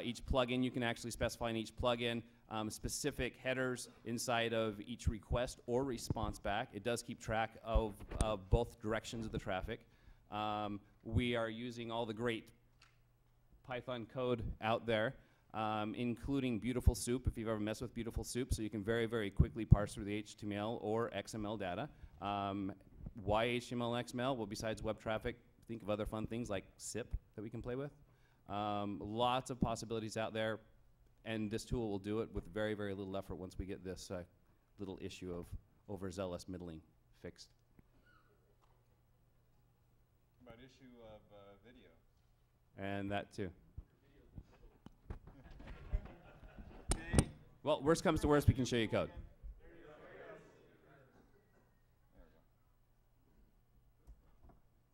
Each plugin, you can actually specify in each plugin specific headers inside of each request or response back. It does keep track of both directions of the traffic. We are using all the great Python code out there, including Beautiful Soup, if you've ever messed with Beautiful Soup, so you can very, very quickly parse through the HTML or XML data. Why HTML and XML? Well, besides web traffic, think of other fun things like SIP that we can play with. Lots of possibilities out there, and this tool will do it with very, very little effort once we get this little issue of overzealous middling fixed. About issue of video. And that too. Well, worst comes to worst, we can show you code.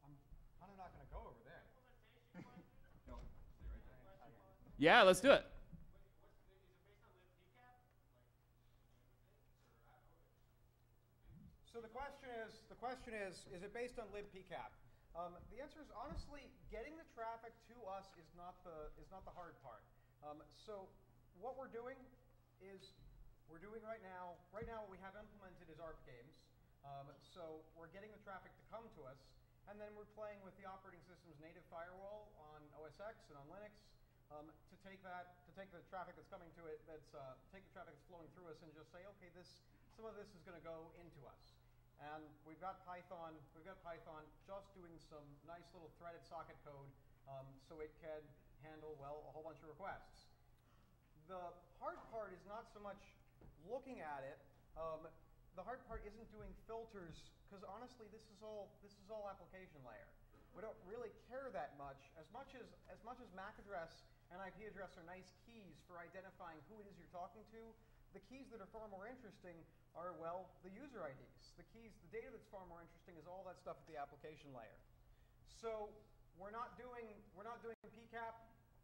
I'm kind of not going to go over there. Yeah, let's do it. So the question is it based on libpcap? The answer is honestly, getting the traffic to us is not the hard part. So what we're doing right now what we have implemented is ARP games. So we're getting the traffic to come to us, and then we're playing with the operating system's native firewall on OS X and on Linux to take the traffic that's coming to it, take the traffic that's flowing through us, and just say, okay, some of this is going to go into us. And we've got Python just doing some nice little threaded socket code so it can handle, well, a whole bunch of requests. The hard part is not so much looking at it. The hard part isn't doing filters, because honestly, this is all application layer. We don't really care that much. As much as MAC address and IP address are nice keys for identifying who it is you're talking to, the keys that are far more interesting are, well, the user IDs. The data that's far more interesting is all that stuff at the application layer. So we're not doing PCAP.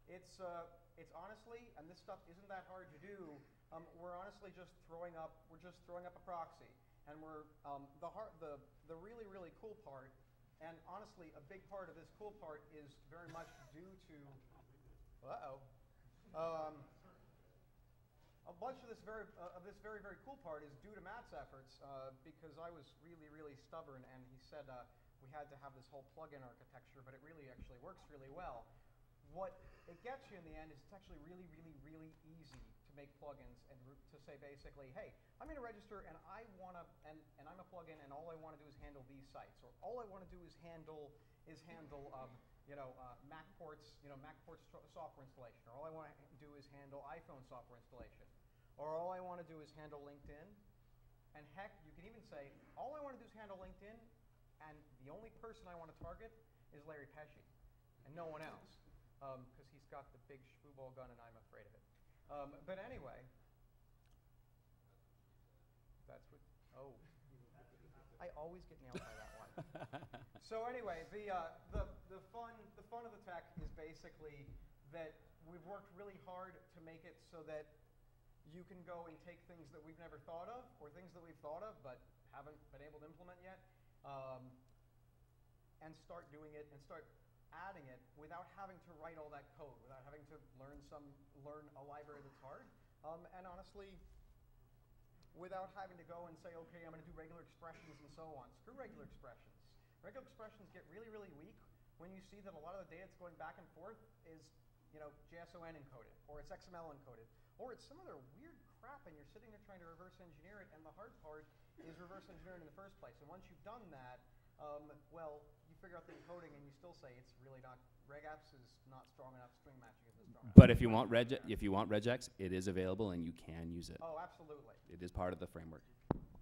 It's honestly, and this stuff isn't that hard to do. We're honestly just throwing up a proxy, and we're the really, really cool part. And honestly, a big part of this cool part is very much due to a bunch of this very, very cool part is due to Matt's efforts, because I was really, really stubborn, and he said we had to have this whole plugin architecture, but it really actually works really well. What it gets you in the end is it's actually really, really, really easy to make plugins and to say basically, hey, I'm in a register and I want to, and I'm a plugin and all I want to do is handle these sites, or all I want to do is handle Mac ports, software installation, or all I want to do is handle iPhone software installation, or all I want to do is handle LinkedIn. And heck, you can even say, all I want to do is handle LinkedIn, and the only person I want to target is Larry Pesci, and no one else, because he's got the big shmooball gun and I'm afraid of it. But anyway, that's what, I always get nailed by that one. So anyway, the fun of the tech is basically that we've worked really hard to make it so that you can go and take things that we've never thought of, or things that we've thought of but haven't been able to implement yet, and start doing it and start adding it without having to write all that code, without having to learn a library that's hard, and honestly, without having to go and say, okay, I'm going to do regular expressions and so on. Screw regular expressions. Regular expressions get really, really weak when you see that a lot of the data that's going back and forth is, JSON encoded, or it's XML encoded, or it's some other weird crap, and you're sitting there trying to reverse engineer it, and the hard part is reverse engineering in the first place. And once you've done that, well, you figure out the encoding, and you still say it's really not. Regapps is not strong enough. String matching isn't strong enough. But if you want regex, it is available and you can use it. Oh, absolutely. It is part of the framework.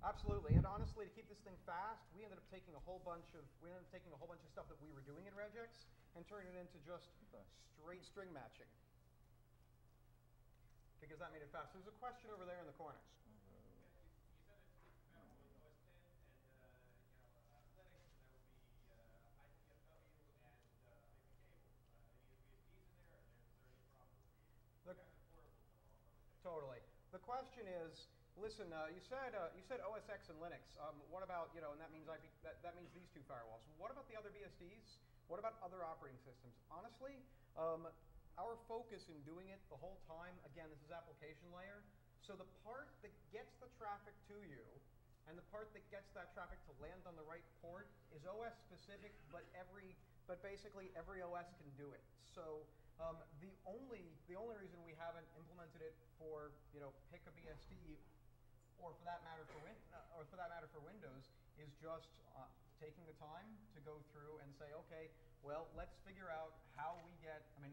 Absolutely. And honestly, to keep this thing fast, we ended up taking a whole bunch of stuff that we were doing in regex and turning it into just straight string matching, because that made it fast. There's a question over there in the corner. Totally. The question is, listen, you said OS X and Linux. What about, and that means that means these two firewalls. What about the other BSDs? What about other operating systems? Honestly, our focus in doing it the whole time, again, this is application layer. So the part that gets the traffic to you and the part that gets that traffic to land on the right port is OS specific, but basically every OS can do it. So the only reason we haven't implemented it for pick a BSD, or for that matter for Windows, is just taking the time to go through and say, okay, well, let's figure out how we get the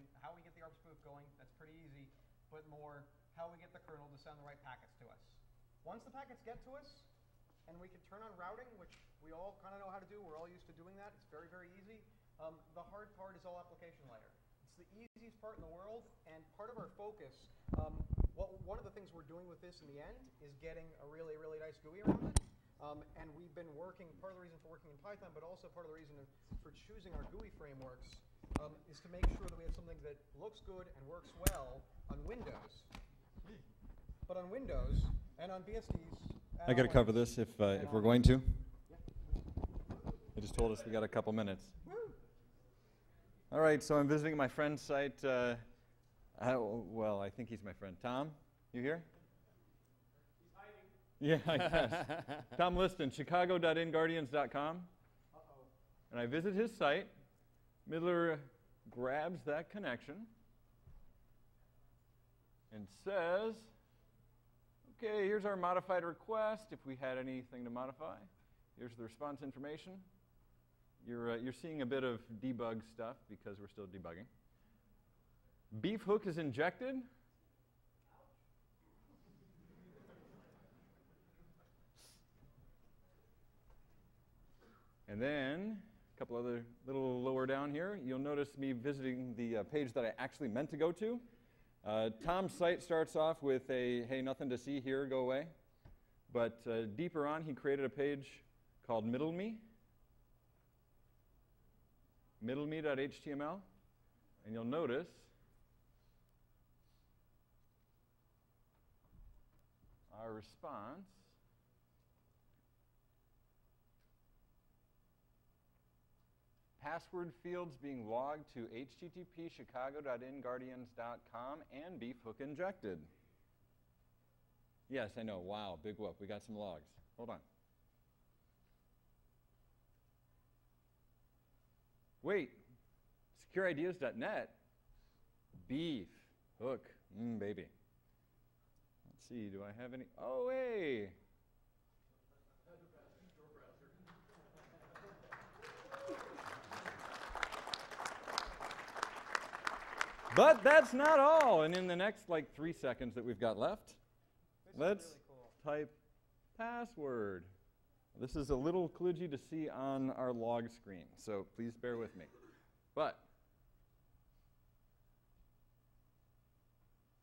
ARP spoof going. That's pretty easy, but more how we get the kernel to send the right packets to us. Once the packets get to us, and we can turn on routing, which we all kind of know how to do. We're all used to doing that. It's very, very easy. The hard part is all application layer. It's the easiest part in the world, and part of our focus, one of the things we're doing with this in the end is getting a really, really nice GUI around it. And we've been working, part of the reason for working in Python, but also part of the reason for choosing our GUI frameworks is to make sure that we have something that looks good and works well on Windows. But on Windows and on BSDs. I got to cover this if we're going to. They just told us we got a couple minutes. All right, so I'm visiting my friend's site. Well, I think he's my friend. Tom, you here? Yeah, I guess. Tom Liston, chicago.inguardians.com. And I visit his site. Middler grabs that connection and says, okay, here's our modified request if we had anything to modify. Here's the response information. You're seeing a bit of debug stuff because we're still debugging. Beef hook is injected. And then, a couple other, little lower down here, you'll notice me visiting the page that I actually meant to go to. Tom's site starts off with a, hey, nothing to see here, go away. But deeper on, he created a page called MiddleMe, middleme.html. And you'll notice our response password fields being logged to http chicago.inguardians.com and beef hook injected. Yes, I know. Wow, big whoop. We got some logs. Hold on. Wait, securideas.net, beef hook, baby. Let's see, do I have any? Oh, hey. But that's not all. And in the next, 3 seconds that we've got left, let's really type password. This is a little kludgy to see on our log screen, so please bear with me. But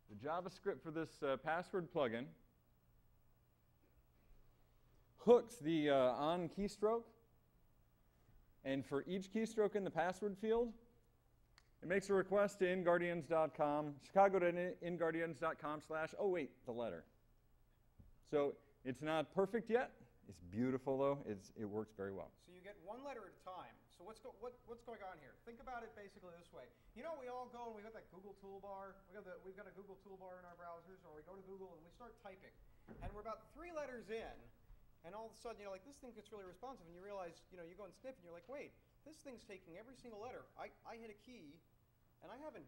the JavaScript for this password plugin hooks the on keystroke, and for each keystroke in the password field, it makes a request to inguardians.com, chicago.inguardians.com / oh wait, the letter. So it's not perfect yet. It's beautiful though. It works very well. So you get one letter at a time. So what's going on here? Think about it basically this way. You know, we all go and we got that Google toolbar. We've got a Google toolbar in our browsers, or we go to Google and we start typing, and we're about 3 letters in, and all of a sudden you're like, this thing gets really responsive, and you realize, you know, you go and sniff, and you're like, wait, this thing's taking every single letter. I hit a key, and I haven't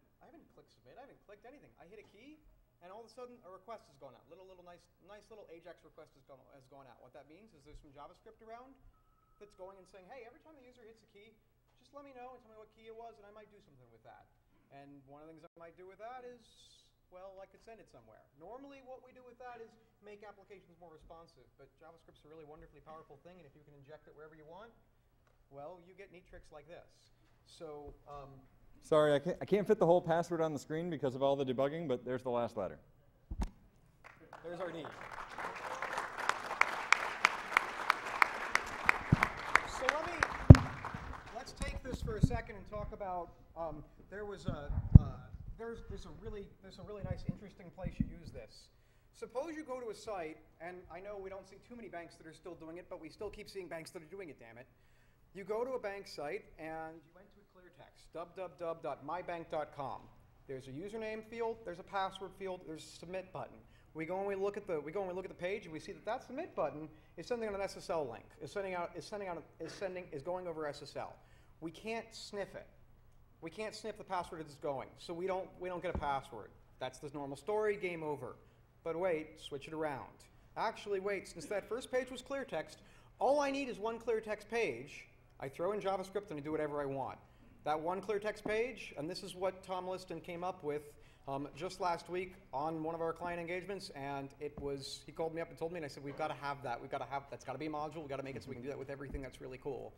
clicked submit. I haven't clicked anything. I hit a key, and all of a sudden a request has gone out. Nice little Ajax request has gone out. What that means is there's some JavaScript around that's going and saying, hey, every time the user hits a key, just let me know and tell me what key it was, and I might do something with that. And one of the things I might do with that is, well, I could send it somewhere. Normally what we do with that is make applications more responsive, but JavaScript's a really wonderfully powerful thing, and if you can inject it wherever you want, well, you get neat tricks like this. So, sorry, I can't fit the whole password on the screen because of all the debugging, but there's the last letter. there's our need. So let's take this for a second and talk about, there's a really nice, interesting place you use this. Suppose you go to a site, and I know we don't see too many banks that are still doing it, but we still keep seeing banks that are doing it, damn it. You go to a bank site, and you enter clear text, www.mybank.com. There's a username field, there's a password field, there's a submit button. We go and we look at the page, and we see that submit button is sending out an SSL link. Is going over SSL. We can't sniff it. We can't sniff the password as it's going, so we don't get a password. That's the normal story. Game over. But wait, switch it around. Actually, wait. Since that first page was clear text, all I need is one clear text page. I throw in JavaScript and I do whatever I want. That one clear text page, and this is what Tom Liston came up with just last week on one of our client engagements, and he called me up and told me, and I said, we've got to have that. That's got to be a module. We've got to make it so we can do that with everything. That's really cool.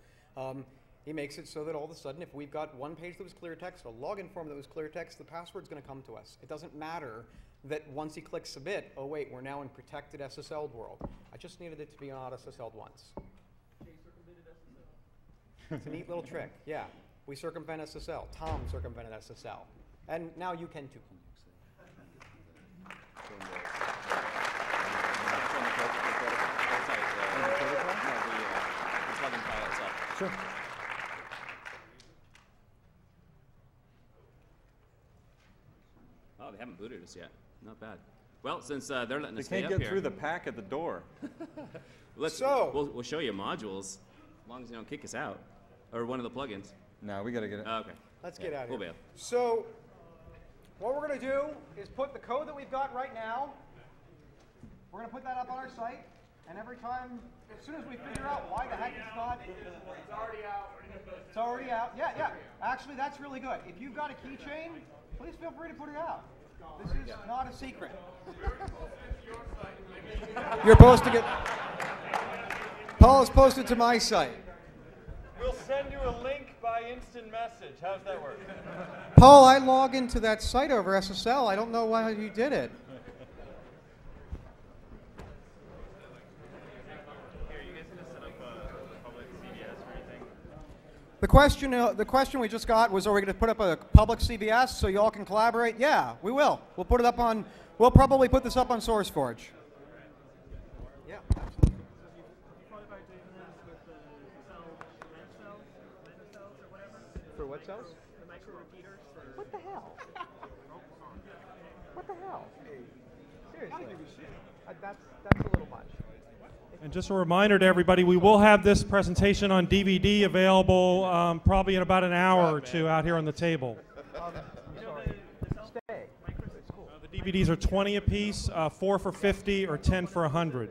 He makes it so that all of a sudden, if we've got one page that was clear text, a login form that was clear text, the password's going to come to us. It doesn't matter that once he clicks submit, oh wait, we're now in protected SSL world. I just needed it to be not SSL'd once. It's a neat little trick, yeah. We circumvent SSL. Tom circumvented SSL. And now you can too. Sure. Oh, they haven't booted us yet. Not bad. Well, since they're letting us stay They up can't here, get through the pack at the door. we'll show you modules, as long as you don't kick us out, or one of the plugins. No, we got to get it. Okay. Let's get out of here. We'll bail. So what we're going to do is put the code that we've got right now, we're going to put that up on our site, and every time, as soon as we figure out why the heck it's not, It's already out. it's already out. Yeah. Actually, that's really good. If you've got a keychain, please feel free to put it out. This is not a secret. You're posting it. Paul has posted to my site. We'll send you a link by instant message. How's that work? Paul, I log into that site over SSL. I don't know why you did it. The question we just got was, are we going to put up a public CVS so you all can collaborate? Yeah, we will. We'll put it up on. We'll probably put this up on SourceForge. Yeah, absolutely. For what cells? The micro repeaters for What the hell? What the hell? Seriously. That's a little much. And just a reminder to everybody, we will have this presentation on DVD available probably in about an hour or two out here on the table. Stay. The DVDs are 20 apiece, 4 for 50 or 10 for 100.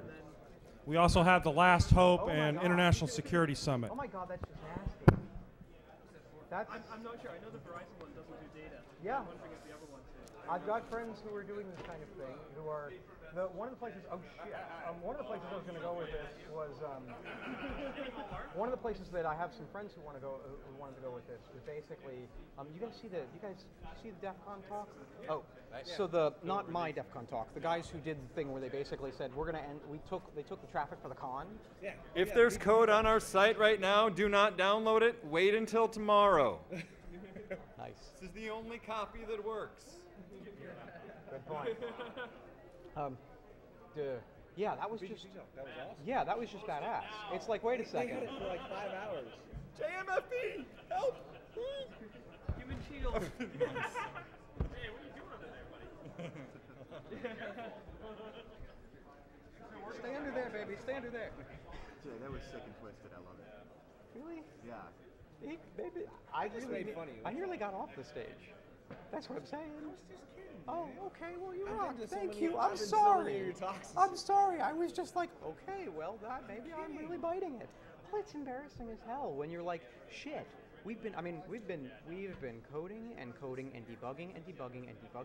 We also have The Last Hope and International Security Summit. Oh my God, that's just nasty. That's. I'm not sure. I know the Verizon one doesn't do data. Yeah. I'm wondering if the other ones do. I've got friends who are doing this kind of thing, who are, one of the places, oh shit, one of the places I was going to go with this was, one of the places that I have some friends who wanted to go with this was basically, you guys see the DEF CON talk? Oh, so not my DEF CON talk, the guys who did the thing where they basically said, we're going to end, they took the traffic for the con. Yeah. If there's code on our site right now, do not download it. Wait until tomorrow. Nice. This is the only copy that works. Good point. Yeah, that was just. That was awesome. Yeah, that was just badass. It's like, wait a They second. had it for like 5 hours. JMFB! Stay under there, baby. Stay under there. Jay, that was sick and twisted. I love it. Really? Yeah. Hey, baby, I just made fun of you. I nearly got off the stage. That's what I'm saying. I was just kidding. Oh, okay. Well, you rock. Thank you. I'm sorry. I'm sorry. I was just like, okay, well, maybe I'm really biting it. Well, it's embarrassing as hell when you're like, shit. We've been coding and debugging and debugging and debugging and debugging.